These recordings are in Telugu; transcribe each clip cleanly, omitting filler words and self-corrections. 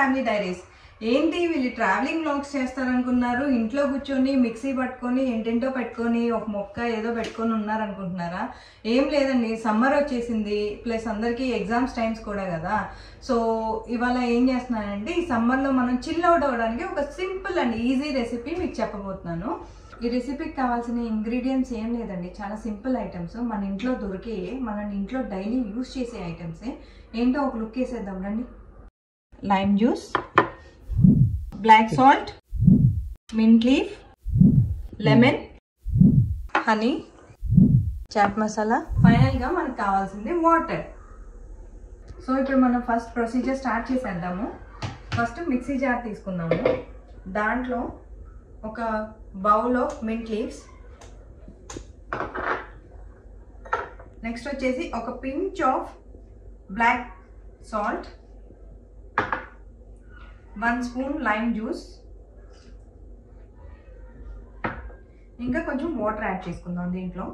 Family diaries. ఏంటి వీళ్ళు ట్రావెలింగ్ వ్లాగ్స్ చేస్తారనుకున్నారు, ఇంట్లో కూర్చొని మిక్సీ పట్టుకొని ఏంటేంటో పెట్టుకొని ఒక మొక్క ఏదో పెట్టుకొని ఉన్నారనుకుంటున్నారా? ఏం లేదండి, సమ్మర్ వచ్చేసింది, ప్లస్ అందరికీ ఎగ్జామ్స్ టైమ్స్ కూడా కదా. సో ఇవాళ ఏం చేస్తున్నానంటే ఈ సమ్మర్లో మనం చిల్ అవుట్ అవ్వడానికి ఒక సింపుల్ అండ్ ఈజీ రెసిపీ మీకు చెప్పబోతున్నాను. ఈ రెసిపీకి కావాల్సిన ఇంగ్రీడియంట్స్ ఏం లేదండి, చాలా సింపుల్ ఐటమ్స్, మన ఇంట్లో దొరికే, మన ఇంట్లో డైలీ యూస్ చేసే ఐటమ్సే. ఏంటో ఒక లుక్ వేసేద్దాం రండి. Lime juice, black salt, mint leaf, lemon, honey, chaat masala, ఫైనల్గా మనకు కావాల్సింది వాటర్. సో ఇప్పుడు మనం ఫస్ట్ ప్రొసీజర్ స్టార్ట్ చేసేద్దాము. ఫస్ట్ మిక్సీ జార్ తీసుకుందాము. దాంట్లో ఒక bowl of mint leaves, next వచ్చేసి ఒక pinch of black salt, 1 spoon lime juice, ఇంకా కొంచెం వాటర్ యాడ్ చేసుకుందాం దీంట్లో.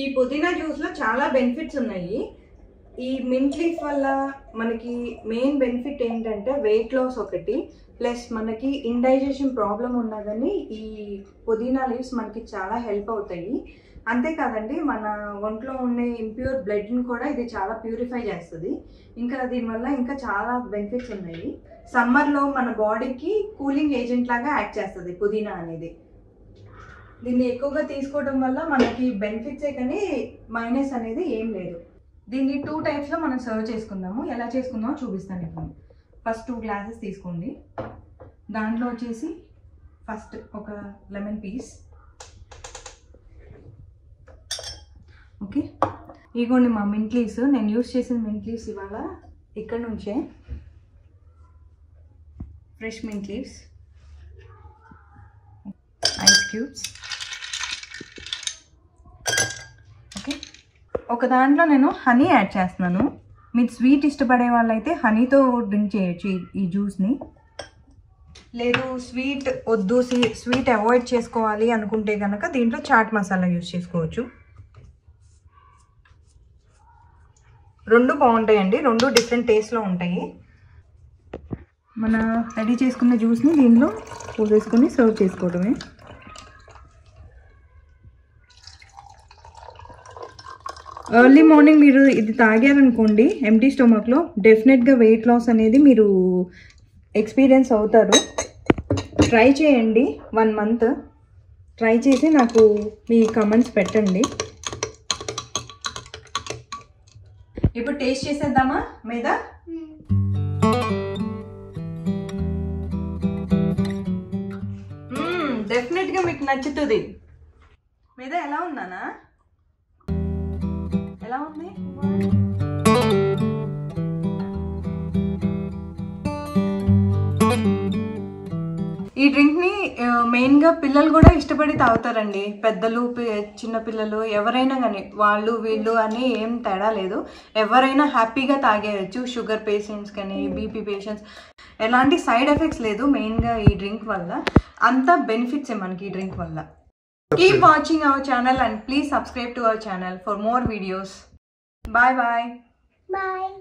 ఈ పుదీనా జ్యూస్లో చాలా బెనిఫిట్స్ ఉన్నాయి. ఈ మింట్ లీఫ్ వల్ల మనకి మెయిన్ బెనిఫిట్ ఏంటంటే వెయిట్ లాస్ ఒకటి, ప్లస్ మనకి ఇండైజెషన్ ప్రాబ్లం ఉన్నా కానీ ఈ పుదీనా లీవ్స్ మనకి చాలా హెల్ప్ అవుతాయి. అంతేకాదండి, మన ఒంట్లో ఉండే ఇంప్యూర్ బ్లడ్ని కూడా ఇది చాలా ప్యూరిఫై చేస్తుంది. ఇంకా దీనివల్ల ఇంకా చాలా బెనిఫిట్స్ ఉన్నాయి. సమ్మర్లో మన బాడీకి కూలింగ్ ఏజెంట్ లాగా యాక్ట్ చేస్తుంది పుదీనా అనేది. దీన్ని ఎక్కువగా తీసుకోవడం వల్ల మనకి బెనిఫిట్సే కానీ మైనస్ అనేది ఏం లేదు. దీన్ని 2 టైప్స్లో మనం సర్వ్ చేసుకుందాము. ఎలా చేసుకుందామో చూపిస్తాను ఇప్పుడు. ఫస్ట్ 2 గ్లాసెస్ తీసుకోండి. దాంట్లో వచ్చేసి ఫస్ట్ ఒక లెమన్ పీస్, ఓకే. ఇగోండి మా మింట్ లీవ్స్, నేను యూస్ చేసిన మింట్ లీవ్స్ ఇవాళ ఇక్కడ నుంచే fresh mint leaves, ice cubes, okay. ఒక దాంట్లో నేను హనీ యాడ్ చేస్తున్నాను. మీరు స్వీట్ ఇష్టపడే వాళ్ళైతే హనీతో డ్రింక్ చేయొచ్చు ఈ జ్యూస్ని. లేదు స్వీట్ వద్దు, స్వీట్ అవాయిడ్ చేసుకోవాలి అనుకుంటే కనుక దీంట్లో చాట్ మసాలా యూస్ చేసుకోవచ్చు. 2 బాగుంటాయండి, 2 డిఫరెంట్ టేస్ట్లో ఉంటాయి. మన రెడీ చేసుకున్న జ్యూస్ని దీంట్లో పోసేసుకొని సర్వ్ చేసుకోవడమే. ఎర్లీ మార్నింగ్ మీరు ఇది తాగారనుకోండి ఎంటీ స్టొమక్లో, డెఫినెట్గా వెయిట్ లాస్ అనేది మీరు ఎక్స్పీరియన్స్ అవుతారు. ట్రై చేయండి, 1 మంత్ ట్రై చేసి నాకు మీ కామెంట్స్ పెట్టండి. ఇప్పుడు టేస్ట్ చేసేద్దామా మీద? డెఫినెట్గా మీకు నచ్చుతుంది. మీద ఎలా ఉందానా? ఎలా ఉంది? ఈ డ్రింక్ని మెయిన్గా పిల్లలు కూడా ఇష్టపడి తాగుతారండి. పెద్దలు, చిన్నపిల్లలు ఎవరైనా కానీ, వాళ్ళు వీళ్ళు అని ఏం తేడా లేదు, ఎవరైనా హ్యాపీగా తాగేయచ్చు. షుగర్ పేషెంట్స్ కానీ, బీపీ పేషెంట్స్, ఎలాంటి సైడ్ ఎఫెక్ట్స్ లేదు మెయిన్గా ఈ డ్రింక్ వల్ల. అంతా బెనిఫిట్సే మనకి ఈ డ్రింక్ వల్ల. Keep watching our channel and please subscribe to our channel for more videos. Bye bye. Bye.